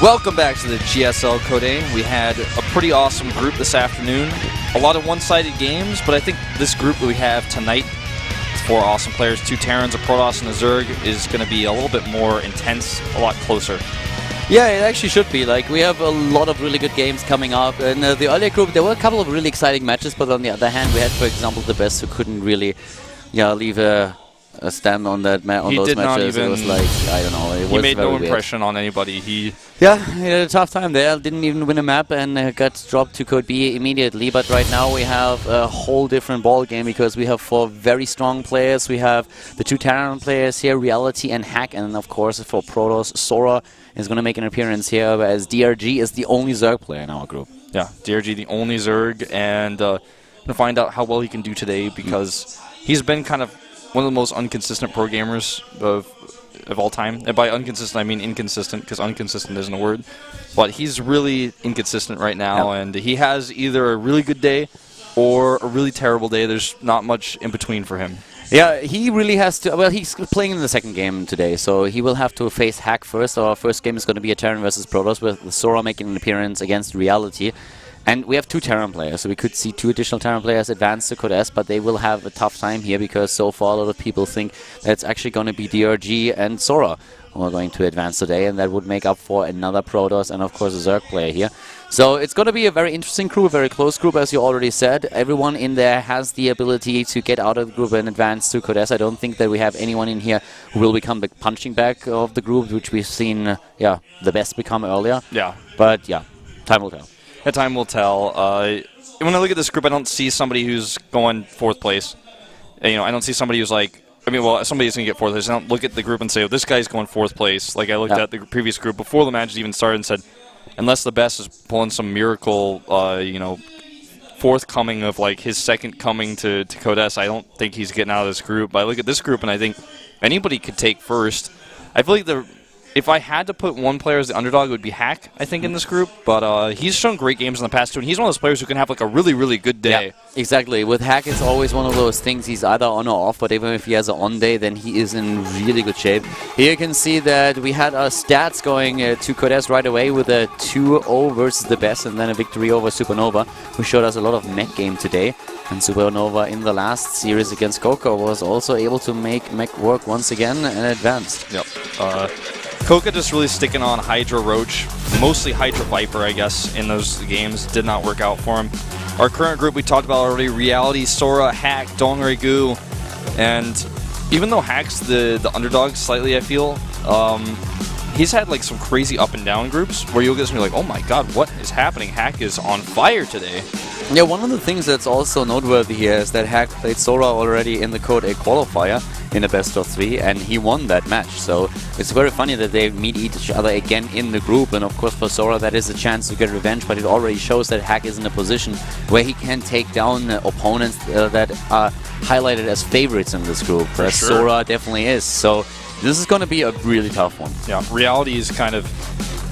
Welcome back to the GSL Code S. We had a pretty awesome group this afternoon. A lot of one-sided games, but I think this group that we have tonight, 4 awesome players, 2 Terrans, a Protoss, and a Zerg, is going to be a little bit more intense, a lot closer. Yeah, it actually should be. Like, we have a lot of really good games coming up. In the earlier group, there were a couple of really exciting matches, but on the other hand, we had, for example, the best who couldn't really leave a stamp on that on those matches. It was like, I don't know. He made no impression on anybody. He had a tough time there. Didn't even win a map and got dropped to Code B immediately. But right now we have a whole different ball game because we have 4 very strong players. We have the 2 Terran players here, Reality and Hack, and of course for Protoss, Sora is going to make an appearance here, whereas DRG is the only Zerg player in our group. Yeah, DRG the only Zerg, and going to find out how well he can do today because he's been kind of one of the most inconsistent pro gamers of all time. And by inconsistent, I mean inconsistent, because inconsistent isn't a word. But he's really inconsistent right now, and he has either a really good day or a really terrible day. There's not much in between for him. Yeah, he really has to... Well, he's playing in the second game today, so he will have to face Hack first. Our first game is going to be a Terran versus Protoss, with Sora making an appearance against Reality. And we have 2 Terran players, so we could see 2 additional Terran players advance to Code S, but they will have a tough time here because so far a lot of people think that it's actually going to be DRG and Sora who are going to advance today, and that would make up for another Protoss and of course a Zerg player here. So it's going to be a very interesting group, a very close group, as you already said. Everyone in there has the ability to get out of the group and advance to Code S. I don't think that we have anyone in here who will become the punching bag of the group, which we've seen, the best become earlier. Yeah. But yeah, time will tell. Yeah, time will tell. When I look at this group, I don't see somebody who's going 4th place. I don't see somebody who's like, somebody's going to get 4th place. I don't look at the group and say, oh, this guy's going 4th place. Like I looked at the previous group before the matches even started and said, unless the best is pulling some miracle, forthcoming of like his second coming to Code S, I don't think he's getting out of this group. But I look at this group and I think anybody could take first. I feel like if I had to put one player as the underdog, it would be Hack, I think, in this group. But he's shown great games in the past, too. And he's one of those players who can have like a really, really good day. Yeah, exactly. With Hack, it's always one of those things. He's either on or off, but even if he has an on day, then he is in really good shape. Here you can see that we had our stats going to Code S right away with a 2-0 versus the best, and then a victory over Supernova, who showed us a lot of mech game today. And Supernova in the last series against Coco was also able to make mech work once again and advanced. Yep. Coca just really sticking on Hydra Roach, mostly Hydra Viper, I guess, in those games. Did not work out for him. Our current group we talked about already, Reality, Sora, Hack, Dongregu, and even though Hack's the underdog slightly, I feel, he's had like some crazy up and down groups where you'll get somebody like, oh my god, what is happening? Hack is on fire today. Yeah, one of the things that's also noteworthy here is that Hack played Sora already in the Code A qualifier in a best of 3, and he won that match. So it's very funny that they meet each other again in the group, and of course for Sora that is a chance to get revenge, but it already shows that Hack is in a position where he can take down opponents that are highlighted as favorites in this group, as Sora definitely is. So this is going to be a really tough one. Yeah, Reality is kind of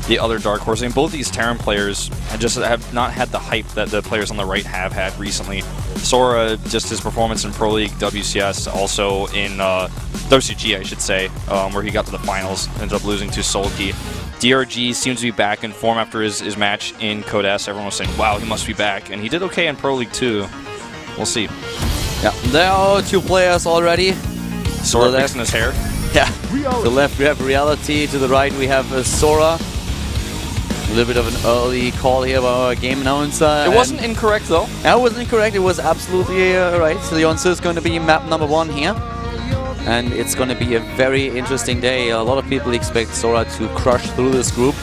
the other dark horse. I mean, both these Terran players have not had the hype that the players on the right have had recently. Sora, just his performance in Pro League WCS, also in WCG, I should say, where he got to the finals, ended up losing to Sulky. DRG seems to be back in form after his match in Code S. Everyone was saying, wow, he must be back. And he did okay in Pro League too. We'll see. Yeah, there are 2 players already. Sora fixing his hair. Yeah, to the left we have Reality, to the right we have Sora. A little bit of an early call here by our game announcer. It wasn't incorrect though. That wasn't incorrect, it was absolutely right. So the answer is going to be map number 1 here. And it's going to be a very interesting day. A lot of people expect Sora to crush through this group.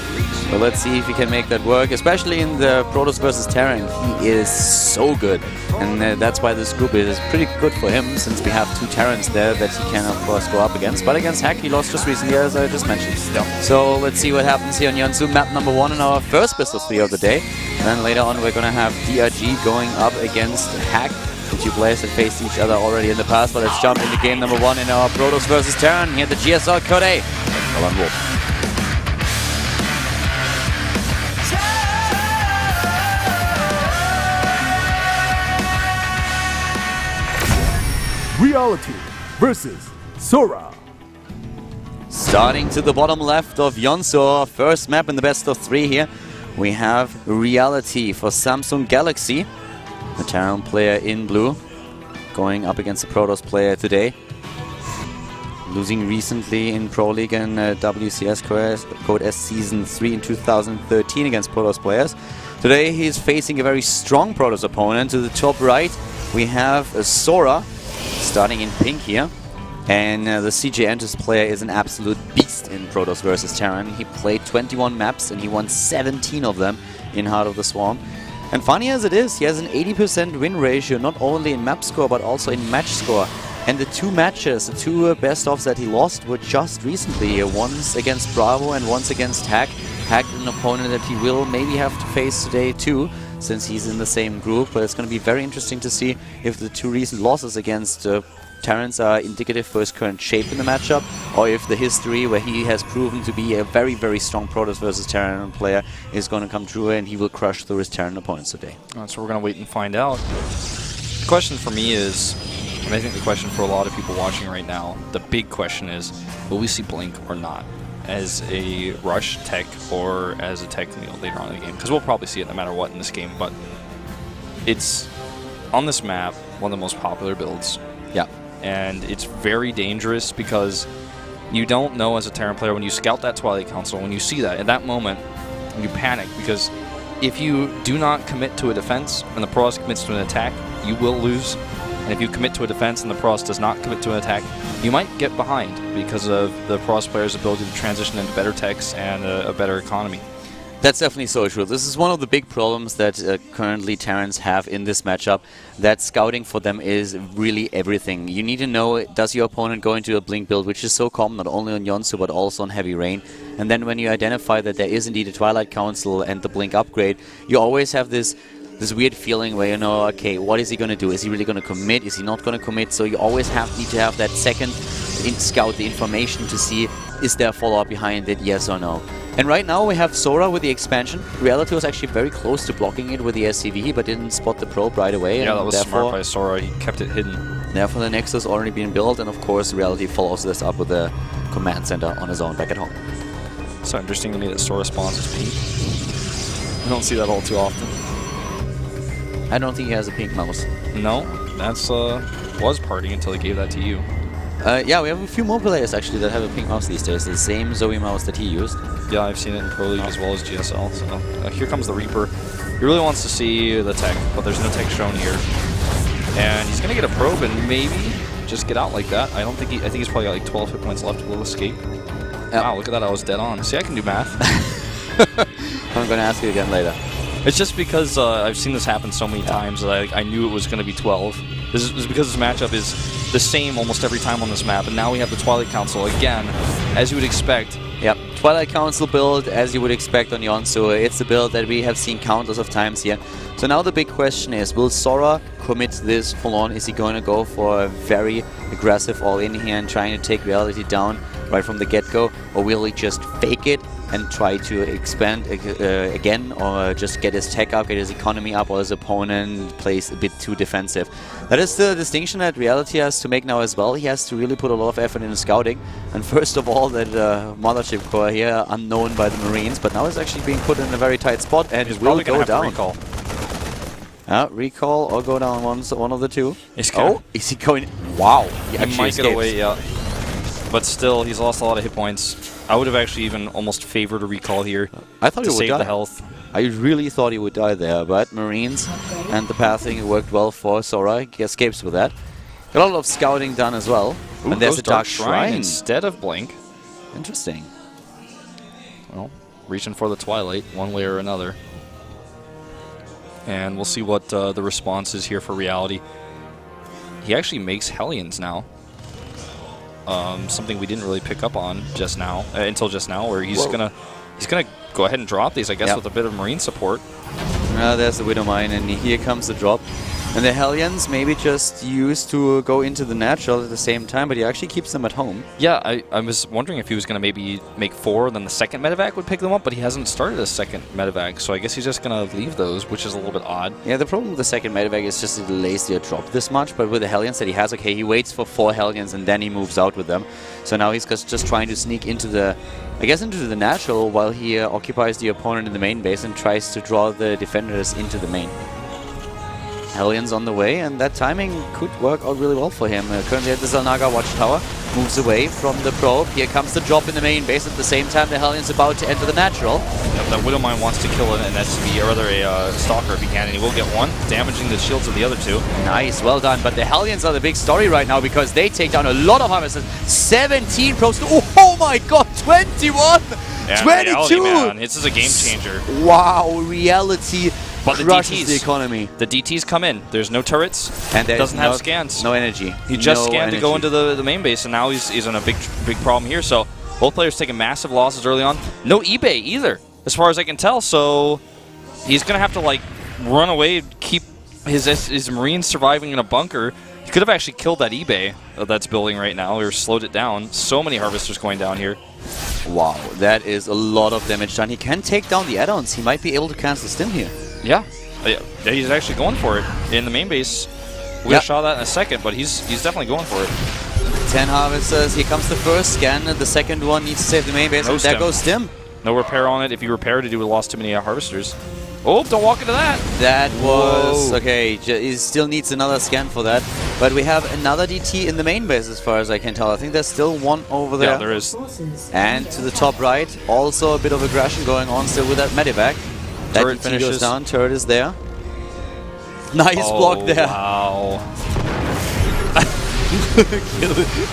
But let's see if he can make that work, especially in the Protoss versus Terran. He is so good. And that's why this group is pretty good for him, since we have 2 Terrans there that he can, of course, go up against. But against Hack, he lost just recently, as I just mentioned. Yeah. So let's see what happens here on Yansu, map number 1 in our first best of 3 of the day. And then later on, we're going to have DRG going up against Hack. The 2 players that faced each other already in the past. But let's jump into game number 1 in our Protoss versus Terran here at the GSL Code S. Well on Wolf. Reality versus Sora. Starting to the bottom left of Yonso, first map in the best of 3 here. We have Reality for Samsung Galaxy. The Terran player in blue, going up against the Protoss player today. Losing recently in Pro League and WCS Code S Season 3 in 2013 against Protoss players. Today he's facing a very strong Protoss opponent. To the top right we have Sora, starting in pink here. And the CJ Entus player is an absolute beast in Protoss versus Terran. He played 21 maps and he won 17 of them in Heart of the Swarm. And funny as it is, he has an 80% win ratio, not only in map score but also in match score. And the 2 matches, the 2 best-offs that he lost were just recently. Once against Bravo and once against Hack. Hack, an opponent that he will maybe have to face today too, since he's in the same group. But it's going to be very interesting to see if the 2 recent losses against Terrans are indicative for his current shape in the matchup, or if the history where he has proven to be a very, very strong Protoss versus Terran player is going to come true and he will crush through his Terran opponents today. So we're going to wait and find out. The question for me is, and I think the question for a lot of people watching right now, the big question is, will we see Blink or not? As a rush tech or as a tech later on in the game? Because we'll probably see it no matter what in this game, but it's, on this map, one of the most popular builds. Yeah. And it's very dangerous because you don't know as a Terran player when you scout that Twilight Council, when you see that, at that moment, you panic because if you do not commit to a defense and the Protoss commits to an attack, you will lose. And if you commit to a defense and the Protoss does not commit to an attack, you might get behind because of the Protoss player's ability to transition into better techs and a better economy. That's definitely so true. This is one of the big problems that currently Terrans have in this matchup, that scouting for them is really everything. You need to know, does your opponent go into a Blink build, which is so common not only on Yonsu but also on Heavy Rain. And then when you identify that there is indeed a Twilight Council and the Blink upgrade, you always have this weird feeling where you know, okay, what is he going to do? Is he really going to commit? Is he not going to commit? So you always need to have that second scout the information to see, is there a follow-up behind it, yes or no? And right now we have Sora with the expansion. Reality was actually very close to blocking it with the SCV, but didn't spot the probe right away. Yeah, that was smart by Sora. He kept it hidden. Therefore the Nexus already been built, and of course Reality follows this up with a command center on his own back at home. So interesting to me that Sora spawns as pink. I don't see that all too often. I don't think he has a pink mouse. No, that's was party until he gave that to you. Yeah, we have a few more players actually that have a pink mouse these days. The same Zoe mouse that he used. Yeah, I've seen it in Pro League as well as GSL. So here comes the Reaper. He really wants to see the tech, but there's no tech shown here. And he's gonna get a probe and maybe just get out like that. I think he's probably got like 12 hit points left. Will escape. Yep. Wow, look at that! I was dead on. See, I can do math. I'm gonna ask you again later. It's just because I've seen this happen so many times that I knew it was going to be 12. This is because this matchup is the same almost every time on this map, and now we have the Twilight Council again, as you would expect. Yep, Twilight Council build as you would expect on Yonsu. It's a build that we have seen countless of times here. So now the big question is, will Sora commit this full on? Is he going to go for a very aggressive all-in here and trying to take Reality down right from the get-go, or will he just fake it and try to expand again, or just get his tech up, get his economy up, or his opponent plays a bit too defensive? That is the distinction that Reality has to make now as well. He has to really put a lot of effort into scouting. And first of all, that mothership core here, unknown by the Marines, but now it's actually being put in a very tight spot and he's will go down. Recall. Recall or go down one of the two. Is he going? Wow, he might get away, yeah. But still, he's lost a lot of hit points. I would have actually even almost favored a recall here. I thought he would save die. The health. I really thought he would die there, but Marines and the pathing worked well for Sora. He escapes with that. Got a lot of scouting done as well. Ooh, and there's a Dark Shrine instead of Blink. Interesting. Well, reaching for the Twilight one way or another. And we'll see what the response is here for Reality. He actually makes Hellions now. Something we didn't really pick up on just now, until just now, where he's gonna go ahead and drop these, I guess, with a bit of Marine support. There's the Widowmine, and here comes the drop. And the Hellions maybe just used to go into the natural at the same time, but he actually keeps them at home. Yeah, I was wondering if he was going to maybe make 4, and then the second medevac would pick them up, but he hasn't started a second medevac, so I guess he's just going to leave those, which is a little bit odd. Yeah, the problem with the second medevac is just it delays their drop this much, but with the Hellions that he has, okay, he waits for 4 Hellions and then he moves out with them. So now he's just trying to sneak into the, I guess, into the natural while he occupies the opponent in the main base and tries to draw the defenders into the main. Hellions on the way, and that timing could work out really well for him. Currently at the Xel'Naga Watchtower, moves away from the probe. Here comes the drop in the main base. At the same time, the Hellions about to enter the natural. Yep, that Widowmine wants to kill an SCV, or rather a Stalker if he can, and he will get one, damaging the shields of the other 2. Nice, well done. But the Hellions are the big story right now because they take down a lot of harvesters. 17 probes. Oh my god, 21! Yeah, 22! reality, man. This is a game changer. Wow, reality. But the crushes DTs, the economy. The DTs come in. There's no turrets. And there doesn't have scans. No energy. He just no scanned energy. to go into the main base, and now he's in a big problem here. So both players taking massive losses early on. No eBay either, as far as I can tell. So he's gonna have to like run away, keep his Marines surviving in a bunker. He could have actually killed that eBay that's building right now, or slowed it down. So many harvesters going down here. Wow, that is a lot of damage done. He can take down the add-ons. He might be able to cancel Stim here. Yeah, he's actually going for it in the main base. We'll show that in a second, but he's definitely going for it. 10 harvesters. Here comes the first scan. The second one needs to save the main base, and there goes Stim. No repair on it. If you repair it, he would have lost too many harvesters. Oh, don't walk into that. That was... Okay, he still needs another scan for that. But we have another DT in the main base as far as I can tell. I think there's still one over there. Yeah, there is. And to the top right, also a bit of aggression going on still with that medevac. That Turret DT goes down, turret is there. Nice block there. Wow.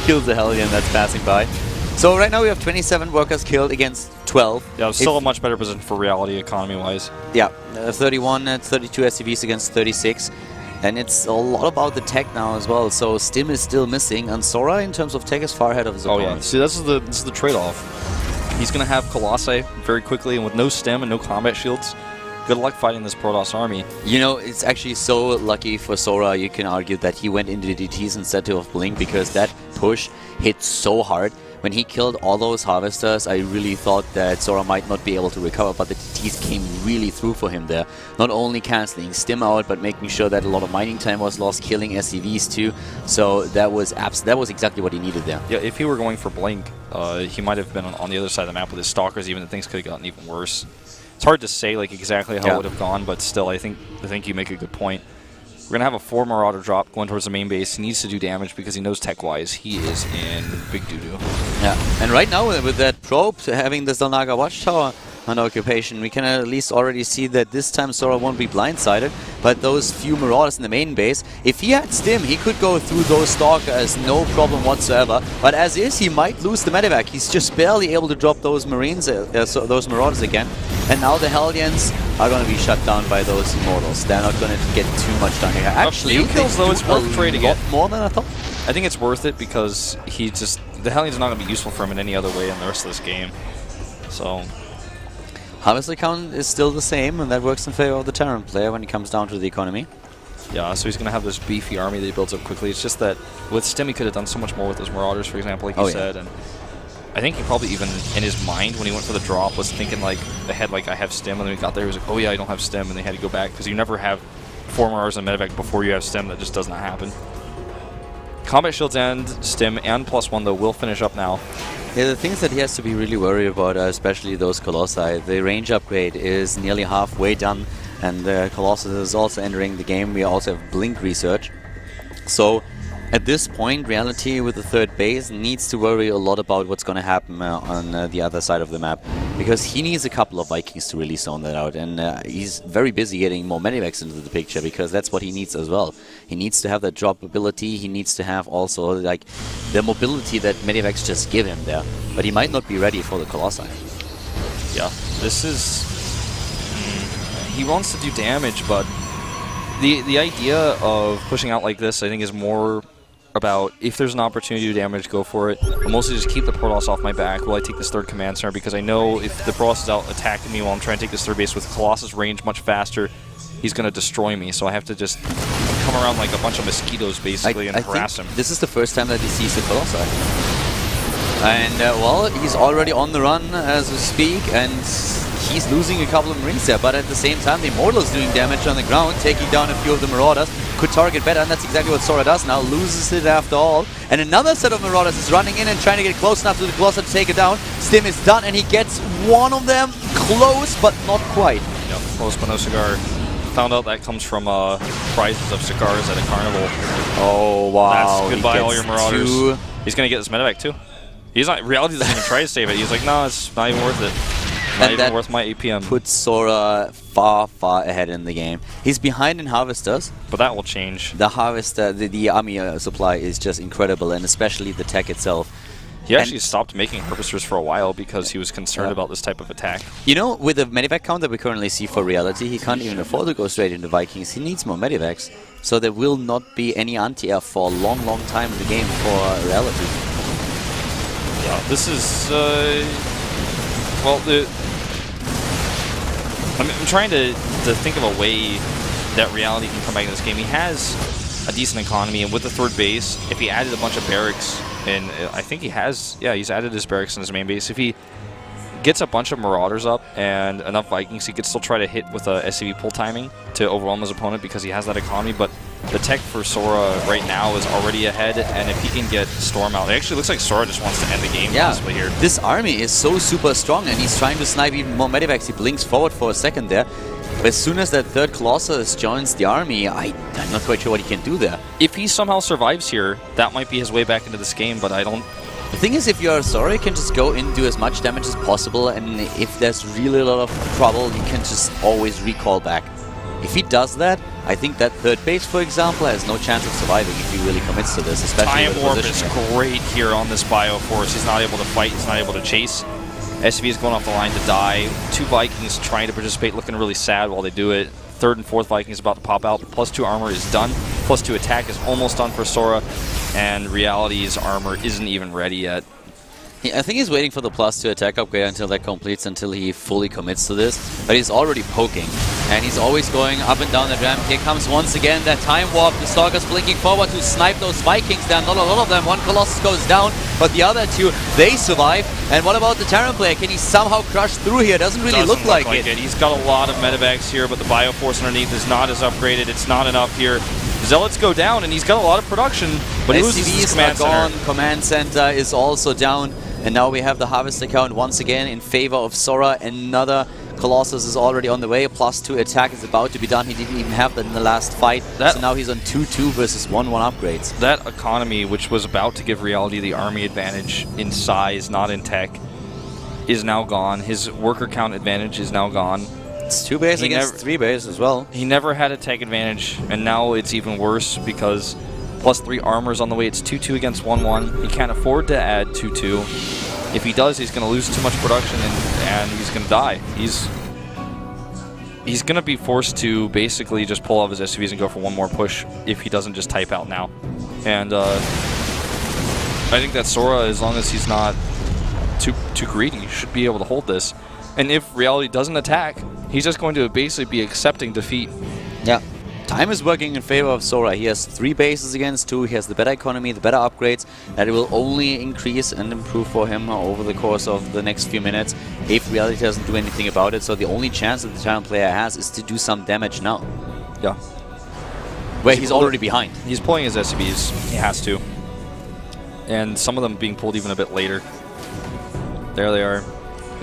Kills the Hellion that's passing by. So right now we have 27 workers killed against 12. Yeah, still a much better position for reality economy-wise. Yeah, 31 and 32 SCVs against 36. And it's a lot about the tech now as well. So Stim is still missing, and Sora in terms of tech is far ahead of his opponent. Oh yeah, see this is the trade-off. He's going to have Colossi very quickly, and with no Stim and no combat shields, good luck fighting this Protoss army. You know, it's actually so lucky for Sora, you can argue, that he went into DTs instead of Blink, because that push hit so hard. When he killed all those harvesters, I really thought that Sora might not be able to recover, but the DTs came really through for him there. Not only cancelling Stim out, but making sure that a lot of mining time was lost, killing SCVs too. So that was exactly what he needed there. Yeah, if he were going for Blink, he might have been on the other side of the map with his Stalkers, even things could have gotten even worse. It's hard to say like exactly how it would have gone, but still, I think you make a good point. We're going to have a 4 Marauder drop going towards the main base. He needs to do damage because he knows tech-wise he is in big doo-doo. Yeah, and right now with that probe, having the Xel'Naga Watchtower under occupation, we can at least already see that this time Sora won't be blindsided, but those few Marauders in the main base, if he had Stim, he could go through those Stalkers, no problem whatsoever, but as is, he might lose the medevac. He's just barely able to drop those Marines, those Marauders again, and now the Hellions are going to be shut down by those Immortals. They're not going to get too much done here. Actually, a few kills though, it's worth trading it. More than I thought. I think it's worth it because the Hellions are not going to be useful for him in any other way in the rest of this game. So harvester count is still the same, and that works in favor of the Terran player when it comes down to the economy. Yeah, so he's going to have this beefy army that he builds up quickly. It's just that with Stim he could have done so much more with those Marauders, for example, like you said. And I think he probably even, in his mind, when he went for the drop, was thinking like ahead, like I have Stim, and then he got there, he was like, oh yeah, I don't have Stim, and they had to go back, because you never have 4 Marauders and medevac before you have Stim. That just does not happen. Combat shields and Stim and +1 though will finish up now. Yeah, the things that he has to be really worried about are especially those Colossi. The range upgrade is nearly halfway done, and the Colossus is also entering the game. We also have Blink research. So at this point, Reality with the 3rd base needs to worry a lot about what's going to happen on the other side of the map, because he needs a couple of Vikings to really zone that out, and he's very busy getting more medevacs into the picture, because that's what he needs as well. He needs to have that drop ability, he needs to have also like the mobility that medevacs just give him there, but he might not be ready for the Colossi. Yeah, this is... he wants to do damage, but the idea of pushing out like this, I think, is more about if there's an opportunity to do damage, go for it. But mostly just keep the Protoss off my back while I take this 3rd command center, because I know if the Protoss is out attacking me while I'm trying to take this 3rd base with Colossus range much faster, he's going to destroy me. So I have to just come around like a bunch of mosquitoes, basically, and harass him. This is the first time that he sees the Colossi. And, well, he's already on the run as we speak, and he's losing a couple of Marines there, but at the same time, the Immortal is doing damage on the ground, taking down a few of the Marauders. Could target better, and that's exactly what Sora does now, loses it after all. And another set of Marauders is running in and trying to get close enough to the Colossus to take it down. Stim is done, and he gets one of them close, but not quite. Yep, close but no cigar. Found out that comes from prizes of cigars at a carnival. Oh, wow. That's goodbye, all your Marauders. He's going to get this medevac, too. He's not, Reality doesn't even try to save it. He's like, no, it's not even worth it. Not even worth my APM. Puts Sora far, far ahead in the game. He's behind in Harvesters. But that will change. The Harvester, the army supply is just incredible, and especially the tech itself. He actually stopped making Harvesters for a while because he was concerned about this type of attack. You know, with the medevac count that we currently see for Reality, he can't even afford to go straight into Vikings. He needs more medevacs. So there will not be any anti-air for a long, long time in the game for Reality. Yeah, this is, well, I'm trying to think of a way that Reality can come back in this game. He has a decent economy, and with the third base, if he added a bunch of barracks, and I think he has, yeah, he's added his barracks in his main base. If he gets a bunch of Marauders up and enough Vikings, he could still try to hit with a SCV pull timing to overwhelm his opponent because he has that economy, but the tech for Sora right now is already ahead, and if he can get Storm out, it actually looks like Sora just wants to end the game possibly here. This army is so super strong, and he's trying to snipe even more medevacs. He blinks forward for a second there. But as soon as that third Colossus joins the army, I'm not quite sure what he can do there. If he somehow survives here, that might be his way back into this game, but I don't... The thing is, if you're Sora, you can just go in and do as much damage as possible, and if there's really a lot of trouble, you can just always recall back. If he does that, I think that third base, for example, has no chance of surviving if he really commits to this, especially Time Warp is great here on this Bioforce. He's not able to fight, he's not able to chase. SV is going off the line to die. Two Vikings trying to participate, looking really sad while they do it. Third and fourth Viking is about to pop out. +2 armor is done. +2 attack is almost done for Sora. And Reality's armor isn't even ready yet. I think he's waiting for the +2 attack upgrade until that completes, until he fully commits to this. But he's already poking. And he's always going up and down the ramp. Here comes once again that Time Warp. The Stalker's blinking forward to snipe those Vikings. There are not a lot of them. One Colossus goes down, but the other two, they survive. And what about the Terran player? Can he somehow crush through here? Doesn't really look like it. He's got a lot of medevacs here, but the Bioforce underneath is not as upgraded. It's not enough here. Zealots go down, and he's got a lot of production, but he loses his command center. Command center is also down. And now we have the Harvest account once again in favor of Sora. Another Colossus is already on the way. +2 attack is about to be done. He didn't even have that in the last fight. So now he's on 2-2 versus 1-1 upgrades. That economy, which was about to give Reality the army advantage in size, not in tech, is now gone. His worker count advantage is now gone. It's 2 base against 3 base as well. He never had a tech advantage, and now it's even worse because +3 armor's on the way. It's 2-2 against 1-1. He can't afford to add 2-2. If he does, he's going to lose too much production, and he's going to die. He's going to be forced to basically just pull off his SUVs and go for one more push if he doesn't just type out now. And I think that Sora, as long as he's not too greedy, should be able to hold this. And if Reality doesn't attack, he's just going to basically be accepting defeat. Yeah. Time is working in favor of Sora. He has 3 bases against 2. He has the better economy, the better upgrades. That will only increase and improve for him over the course of the next few minutes if Reality doesn't do anything about it. So the only chance that the Terran player has is to do some damage now. Yeah. Where he's already behind. He's pulling his SCVs. He has to. And some of them being pulled even a bit later. There they are.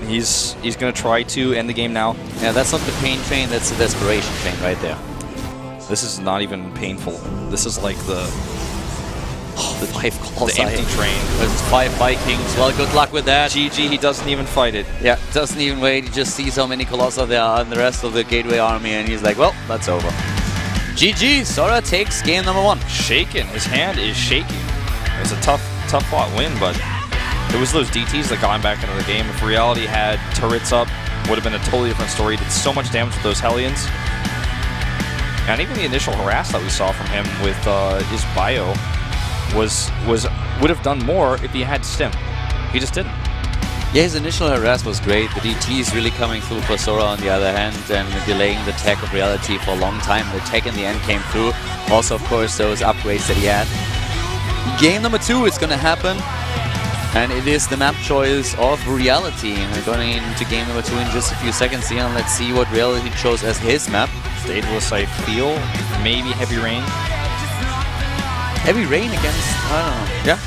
He's going to try to end the game now. Yeah, that's not the pain train, that's the desperation train right there. This is not even painful. This is like the 5 calls. The empty train. There's 5 Vikings. Well, good luck with that. GG, he doesn't even fight it. Yeah, doesn't even wait. He just sees how many Colossi there are in the rest of the Gateway army, and he's like, well, that's over. GG, Sora takes game number 1. Shaken. His hand is shaking. It was a tough fought win, but it was those DTs that got him back into the game. If Reality had turrets up, would have been a totally different story. He did so much damage with those Hellions. And even the initial harass that we saw from him with his bio would have done more if he had stim. He just didn't. Yeah, his initial harass was great. The DT is really coming through for Sora on the other hand and delaying the tech of reality for a long time. The tech in the end came through. Also, of course, those upgrades that he had. Game number 2 is going to happen. And it is the map choice of reality. We're going into game number 2 in just a few seconds here. And let's see what reality chose as his map. Stateless, I feel. Maybe Heavy Rain. Heavy Rain against, I don't know. Yeah.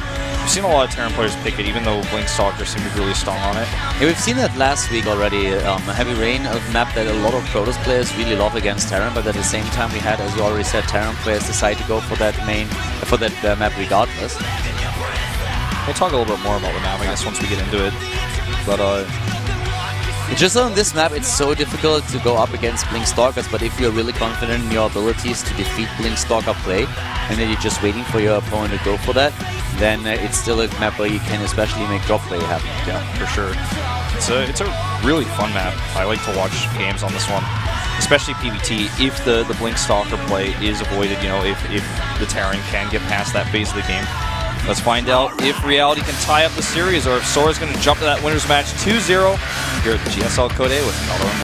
We've seen a lot of Terran players pick it, even though Blinkstalker seemed to be really strong on it. Yeah, we've seen that last week already. Heavy Rain, a map that a lot of Protoss players really love against Terran, but at the same time we had, as you already said, Terran players decide to go for that map regardless. We'll talk a little bit more about the map, I guess, once we get into it. But just on this map, it's so difficult to go up against Blinkstalkers, but if you're really confident in your abilities to defeat Blinkstalker play, and then you're just waiting for your opponent to go for that, then it's still a map where you can especially make drop play happen. Yeah, for sure. It's a really fun map. I like to watch games on this one, especially PvT. If the Blinkstalker play is avoided, you know, if the Terran can get past that phase of the game. Let's find out if Reality can tie up the series or if Sora's going to jump to that winner's match 2-0 here at the GSL Code A with another one.